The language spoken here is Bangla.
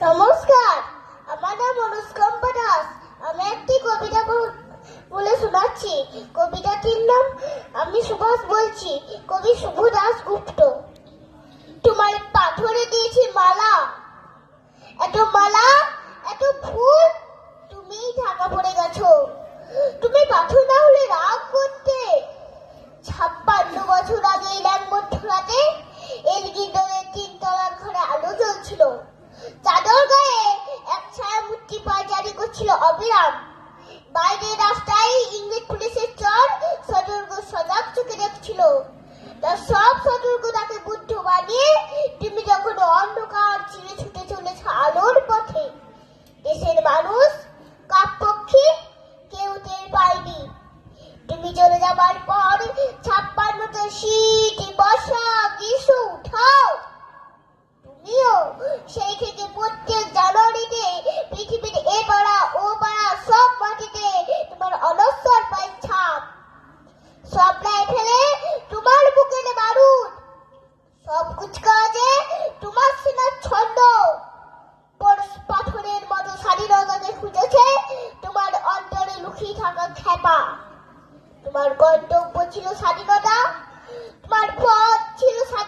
নমস্কার, আমার নাম অনুষ্কম্পা দাস। আমি একটি কবিতা বলে শোনাচ্ছি। কবিতাটির নাম আমি সুভাষ বলছি। কবি শুভ দাশগুপ্ত। তোমার পাথরে দিয়েছি মালা, এত মালা এত ফুল, তুমিই ঢাকা পড়ে গেছো। তুমি পাথর না হলে রাগ করতে। 56 বছর আগে মধ্যরাতে এলগিন্ডরের 3 তলার ঘরে আলো জ্বলছিল। চাদর গায়ে এক ছায়া মূর্তি পায়চারি করছিল অবিরাম। বাইরের রাস্তায় ইংরেজ পুলিশের চর সতর্ক সজাগ চোখে দেখছিল। তার সব সতর্ক তাকে বুদ্ধ বানিয়ে তুমি যখন অন্ধকার চিরে ছুটে চলেছ আলোর পথে। দেশের মানুষ কাকপক্ষী কেউ টের পায়নি। তুমি চলে যাবার পর 56টা শীত, বর্ষা, গ্রীষ্ম উঠাও। তুমিও সেই থেকে প্রত্যেক জানুয়ারিতে পৃথিবীর এ পাড়া ও পাড়া সব মাটিতে তোমার অনশ্বর পায়ের ছাপ। সব লাই ফেলে তোমার বুকের বারুদ, সব কুচকাওয়াজে তোমার সিনার ছন্দ। পাথরের মতো স্বাধীনতাকে খুঁজেছে তোমার অন্তরে লুকিয়ে থাকা খ্যাপা। তোমার গন্তব্য ছিল স্বাধীনতা, তোমার পথ ছিল স্বাধীনতা।